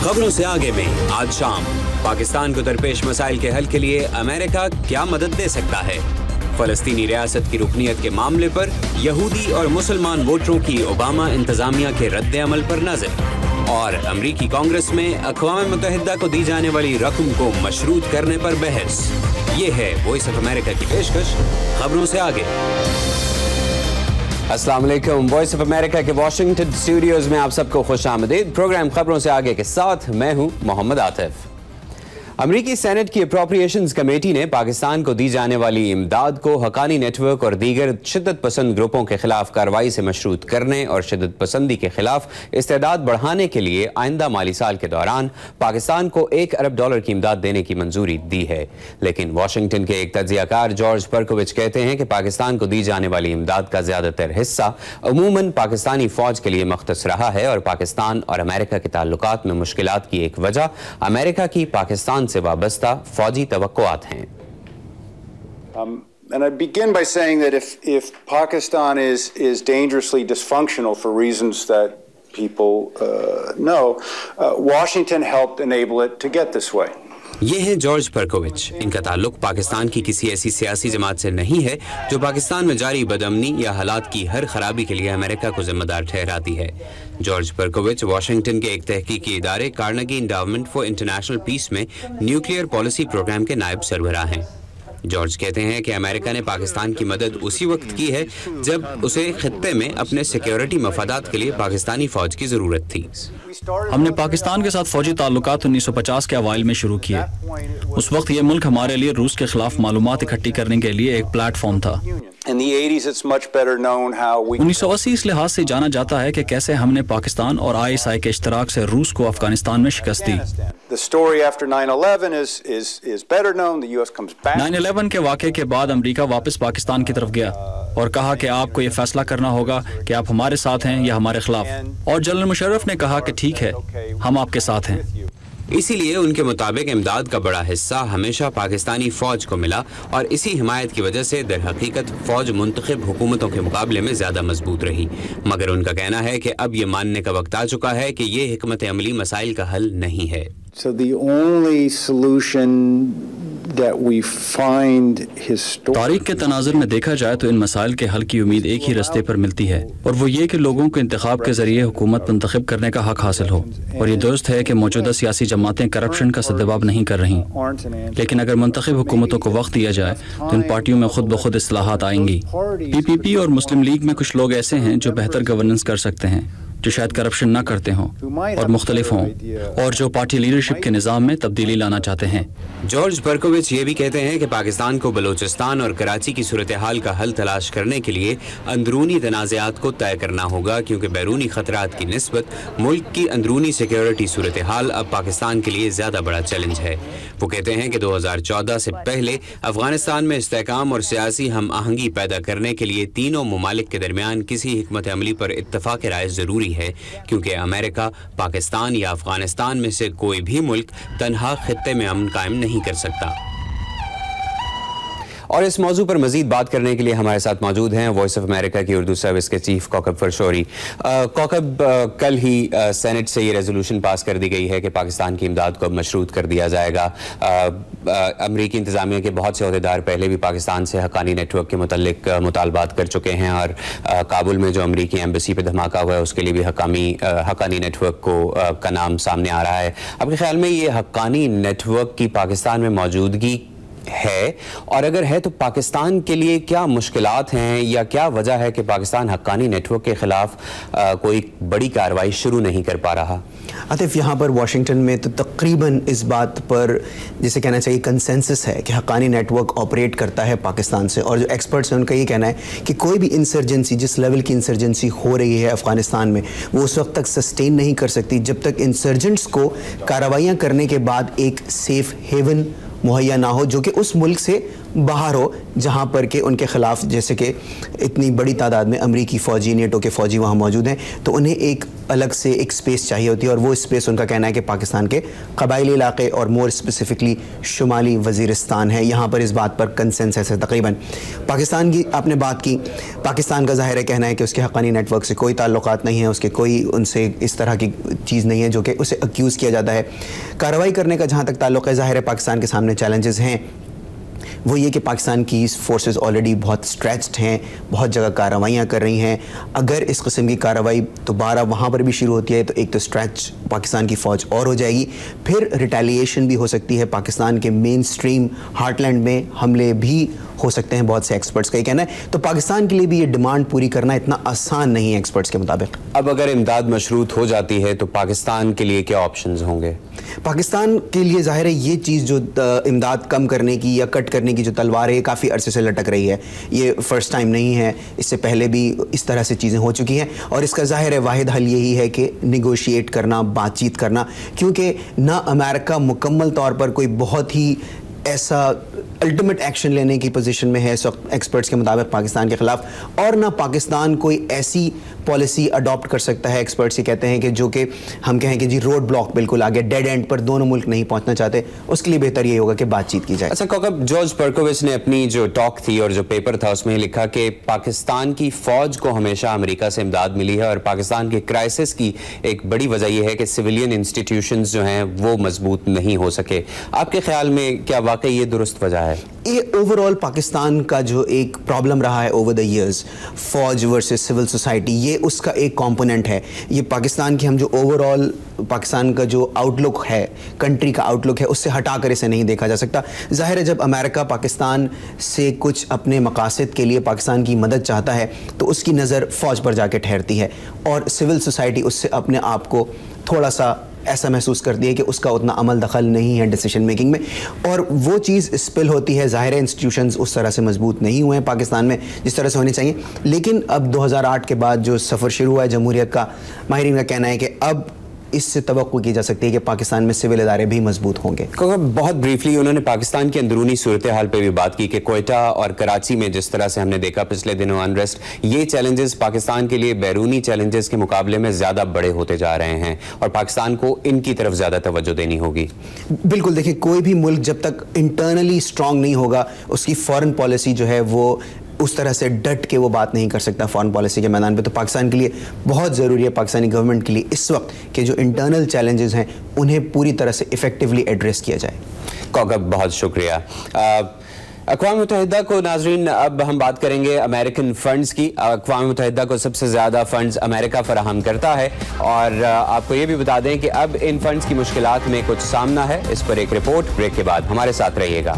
खबरों से आगे में आज शाम पाकिस्तान को दरपेश मसाइल के हल के लिए अमेरिका क्या मदद दे सकता है। फलस्तीनी रियासत की रुकनीत के मामले पर यहूदी और मुसलमान वोटरों की ओबामा इंतजामिया के रद्द-ए-अमल पर नजर। और अमरीकी कांग्रेस में अक़वाम मुत्तहिदा को दी जाने वाली रकम को मशरूत करने पर बहस। ये है वॉइस ऑफ अमेरिका की पेशकश खबरों से आगे। अस्सलाम वालेकुम। वॉइस ऑफ अमेरिका के वॉशिंगटन स्टूडियोज में आप सबको खुशामदीद। प्रोग्राम खबरों से आगे के साथ मैं हूं मोहम्मद आतिफ। अमरीकी सेनेट की अप्रोप्रिएशंस कमेटी ने पाकिस्तान को दी जाने वाली इमदाद को हक्कानी नेटवर्क और दीगर शिद्दत पसंद ग्रुपों के खिलाफ कार्रवाई से मशरूत करने और शिद्दत पसंदी के खिलाफ इस्तेदाद बढ़ाने के लिए आइंदा माली साल के दौरान पाकिस्तान को $1 अरब की इमदाद देने की मंजूरी दी है। लेकिन वाशिंगटन के एक तज्जियाकार जॉर्ज पर्कोविच कहते हैं कि पाकिस्तान को दी जाने वाली इमदाद का ज्यादातर हिस्सा अमूमन पाकिस्तानी फौज के लिए मख्तस रहा है और पाकिस्तान और अमेरिका के ताल्लुकात में मुश्किलात की एक वजह अमेरिका की पाकिस्तान से वाबस्ता फौजी तवक्कुआत हैं। And I begin by saying that if Pakistan is dangerously dysfunctional for reasons that people know, Washington helped enable it to get this way. ये है जॉर्ज पर्कोविच। इनका ताल्लुक पाकिस्तान की किसी ऐसी सियासी जमात से नहीं है जो पाकिस्तान में जारी बदअमनी या हालात की हर खराबी के लिए अमेरिका को जिम्मेदार ठहराती है। जॉर्ज पर्कोविच वाशिंगटन के एक तहकीकी इदारे Carnegie Endowment for International Peace में न्यूक्लियर पॉलिसी प्रोग्राम के नायब सरबराह हैं। जॉर्ज कहते हैं कि अमेरिका ने पाकिस्तान की मदद उसी वक्त की है जब उसे खित्ते में अपने सिक्योरिटी मफादात के लिए पाकिस्तानी फौज की जरूरत थी। हमने पाकिस्तान के साथ फौजी ताल्लुकात 1950 के अवाइल में शुरू किए। उस वक्त ये मुल्क हमारे लिए रूस के खिलाफ मालूमात इकट्ठी करने के लिए एक प्लेटफॉर्म था। 1980 इस लिहाज से जाना जाता है कि कैसे हमने पाकिस्तान और ISI के इश्तराक से रूस को अफगानिस्तान में शिकस्त दी। 9/11 के वाक़े के बाद अमेरिका वापस पाकिस्तान की तरफ गया और कहा कि आपको ये फैसला करना होगा कि आप हमारे साथ हैं या हमारे खिलाफ। और जनरल मुशर्रफ ने कहा कि ठीक है, हम आपके साथ हैं। इसीलिए उनके मुताबिक इमदाद का बड़ा हिस्सा हमेशा पाकिस्तानी फौज को मिला और इसी हिमायत की वजह से दर हकीकत फौज मुंतखब हुकूमतों के मुकाबले में ज्यादा मजबूत रही। मगर उनका कहना है कि अब ये मानने का वक्त आ चुका है कि ये हिकमत अमली मसाइल का हल नहीं है। So the only solution that we find तारीख के तनाजुर में देखा जाए तो इन मसाइल के हल की उम्मीद एक ही रास्ते पर मिलती है और वो ये कि लोगों को इंतखाब के जरिए हुकूमत मुंतखब करने का हक हासिल हो। और ये दुरुस्त है कि मौजूदा सियासी जमातें करप्शन का सद्दबाब नहीं कर रही, लेकिन अगर मुंतखब हुकूमतों को वक्त दिया जाए तो इन पार्टियों में खुद ब खुद इस्लाहात आएंगी। PPP और मुस्लिम लीग में कुछ लोग ऐसे हैं जो बेहतर गवर्नेंस कर सकते हैं, जो शायद करप्शन ना करते हों और मुख्तलिफ हों और जो पार्टी लीडरशिप के निज़ाम में तब्दीली लाना चाहते हैं। जॉर्ज पर्कोविच ये भी कहते हैं कि पाकिस्तान को बलोचिस्तान और कराची की सूरत हाल का हल तलाश करने के लिए अंदरूनी तनाज़ात को तय करना होगा, क्योंकि बैरूनी खतरात की निस्बत मुल्क की अंदरूनी सिक्योरिटी सूरत हाल अब पाकिस्तान के लिए ज़्यादा बड़ा चैलेंज है। वो कहते हैं कि 2014 से पहले अफगानिस्तान में इस्तेहकाम और सियासी हम आहंगी पैदा करने के लिए तीनों ममालिक के दरमियान किसी हिकमत अमली पर इत्तफाक राय ज़रूरी है, क्योंकि अमेरिका, पाकिस्तान या अफगानिस्तान में से कोई भी मुल्क तन्हा खित्ते में अमन कायम नहीं कर सकता। और इस मौजू पर मजीद बात करने के लिए हमारे साथ मौजूद हैं वॉइस ऑफ अमेरिका की उर्दू सर्विस के चीफ कौकब फरशोरी। कौकब, कल ही सेनेट से ये रेजोल्यूशन पास कर दी गई है कि पाकिस्तान की इमदाद को अब मशरूत कर दिया जाएगा। अमरीकी इंतजामिया के बहुत से अहदेदार पहले भी पाकिस्तान से हक्कानी नेटवर्क के मुतल्लिक मुतालबात कर चुके हैं और काबुल में जो अमरीकी एम्बेसी पे धमाका हुआ है उसके लिए भी हक्कानी नेटवर्क का नाम सामने आ रहा है। आपके ख्याल में ये हक्कानी नेटवर्क की पाकिस्तान में मौजूदगी है, और अगर है तो पाकिस्तान के लिए क्या मुश्किलात हैं या क्या वजह है कि पाकिस्तान हक्कानी नेटवर्क के खिलाफ कोई बड़ी कार्रवाई शुरू नहीं कर पा रहा? आतिफ, यहाँ पर वाशिंगटन में तो तकरीबन इस बात पर जिसे कहना चाहिए कंसेंसस है कि हक्कानी नेटवर्क ऑपरेट करता है पाकिस्तान से, और जो एक्सपर्ट्स हैं उनका ये कहना है कि कोई भी इंसर्जेंसी, जिस लेवल की इंसर्जेंसी हो रही है अफगानिस्तान में, वो उस वक्त तक सस्टेन नहीं कर सकती जब तक इंसर्जेंट्स को कार्रवाइयाँ करने के बाद एक सेफ हेवन मुहैया ना हो जो कि उस मुल्क से बाहर हो, जहाँ पर के उनके ख़िलाफ़, जैसे कि इतनी बड़ी तादाद में अमरीकी फ़ौजी, नेटो के फ़ौजी वहाँ मौजूद हैं, तो उन्हें एक अलग से एक स्पेस चाहिए होती है, और वो स्पेस उनका कहना है कि पाकिस्तान के कबायली इलाके और मोर स्पेसिफिकली शुमाली वज़ीरिस्तान है। यहाँ पर इस बात पर कंसेंसस है तकरीबन। पाकिस्तान की आपने बात की, पाकिस्तान का ज़ाहिर है कहना है कि उसके हक़ानी नेटवर्क से कोई ताल्लुकात नहीं है, उसके कोई उनसे इस तरह की चीज़ नहीं है जो कि उसे अक्यूज़ किया जाता है। कार्रवाई करने का जहाँ तक ताल्लुक़ है, ज़ाहिर है पाकिस्तान के सामने चैलेंजेस हैं, वो ये कि पाकिस्तान की फोर्सेस ऑलरेडी बहुत स्ट्रेच्ड हैं, बहुत जगह कार्रवाइयाँ कर रही हैं। अगर इस किस्म की कार्रवाई दोबारा वहाँ पर भी शुरू होती है तो एक तो स्ट्रेच पाकिस्तान की फ़ौज और हो जाएगी, फिर रिटेलिएशन भी हो सकती है, पाकिस्तान के मेन स्ट्रीम हार्टलैंड में हमले भी हो सकते हैं, बहुत से एक्सपर्ट्स का ये कहना है। तो पाकिस्तान के लिए भी ये डिमांड पूरी करना इतना आसान नहीं है एक्सपर्ट्स के मुताबिक। अब अगर इमदाद मशरूत हो जाती है तो पाकिस्तान के लिए क्या ऑप्शंस होंगे? पाकिस्तान के लिए ज़ाहिर है ये चीज़ जो इमदाद कम करने की या कट करने की जो तलवार है, ये काफ़ी अरसे से लटक रही है। ये फ़र्स्ट टाइम नहीं है, इससे पहले भी इस तरह से चीज़ें हो चुकी हैं, और इसका ज़ाहिर है वाहिद हल यही है कि निगोशिएट करना, बातचीत करना, क्योंकि ना अमेरिका मुकम्मल तौर पर कोई बहुत ही ऐसा अल्टीमेट एक्शन लेने की पोजीशन में है इस वक्त एक्सपर्ट्स के मुताबिक पाकिस्तान के ख़िलाफ़, और ना पाकिस्तान कोई ऐसी पॉलिसी अडॉप्ट कर सकता है, एक्सपर्ट्स ये कहते हैं कि जो कि हम कहें कि जी रोड ब्लॉक बिल्कुल आगे, डेड एंड पर दोनों मुल्क नहीं पहुंचना चाहते। उसके लिए बेहतर ये होगा कि बातचीत की जाए। अच्छा कौकब, जॉर्ज पर्कोविच ने अपनी जो टॉक थी और जो पेपर था उसमें लिखा कि पाकिस्तान की फ़ौज को हमेशा अमेरिका से इमदाद मिली है, और पाकिस्तान के क्राइसिस की एक बड़ी वजह यह है कि सिविलियन इंस्टीट्यूशंस जो हैं वो मजबूत नहीं हो सके। आपके ख्याल में क्या वाकई ये दुरुस्त वजह है? ये ओवरऑल पाकिस्तान का जो एक प्रॉब्लम रहा है ओवर द इयर्स, फौज वर्सेस सिविल सोसाइटी, ये उसका एक कंपोनेंट है। ये पाकिस्तान की हम जो ओवरऑल पाकिस्तान का जो आउटलुक है, कंट्री का आउटलुक है, उससे हटाकर इसे नहीं देखा जा सकता। ज़ाहिर है जब अमेरिका पाकिस्तान से कुछ अपने मकासद के लिए पाकिस्तान की मदद चाहता है तो उसकी नज़र फ़ौज पर जाके ठहरती है, और सिविल सोसाइटी उससे अपने आप को थोड़ा सा ऐसा महसूस करती है कि उसका उतना अमल दखल नहीं है डिसीजन मेकिंग में, और वो चीज़ स्पिल होती है। ज़ाहिर है इंस्टीट्यूशंस उस तरह से मजबूत नहीं हुए हैं पाकिस्तान में जिस तरह से होने चाहिए, लेकिन अब 2008 के बाद जो सफ़र शुरू हुआ है जमहूरियत का, माहिरीन का कहना है कि अब इससे तवक्को की जा सकती है कि पाकिस्तान में सिविल इदारे भी मजबूत होंगे। बहुत ब्रीफली उन्होंने पाकिस्तान की अंदरूनी सूरत हाल पे भी बात की कि कोयटा और कराची में जिस तरह से हमने देखा पिछले दिनों अनरेस्ट, ये चैलेंजेस पाकिस्तान के लिए बैरूनी चैलेंजेस के मुकाबले में ज़्यादा बड़े होते जा रहे हैं, और पाकिस्तान को इनकी तरफ ज़्यादा तवज्जो देनी होगी। बिल्कुल, देखिए कोई भी मुल्क जब तक इंटरनली स्ट्रांग नहीं होगा, उसकी फॉरेन पॉलिसी जो है वो उस तरह से डट के वो बात नहीं कर सकता फॉरेन पॉलिसी के मैदान पे। तो पाकिस्तान के लिए बहुत ज़रूरी है, पाकिस्तानी गवर्नमेंट के लिए इस वक्त के जो इंटरनल चैलेंजेस हैं उन्हें पूरी तरह से इफ़ेक्टिवली एड्रेस किया जाए। कौकब बहुत शुक्रिया। अक़वाम मुत्तहिदा को नाज़रीन, अब हम बात करेंगे अमेरिकन फ़ंड्स की। अक़वाम मुत्तहिदा को सबसे ज़्यादा फ़ंड्स अमेरिका फराहम करता है, और आपको ये भी बता दें कि अब इन फ़ंड्स की मुश्किलात में कुछ सामना है। इस पर एक रिपोर्ट ब्रेक के बाद, हमारे साथ रहिएगा।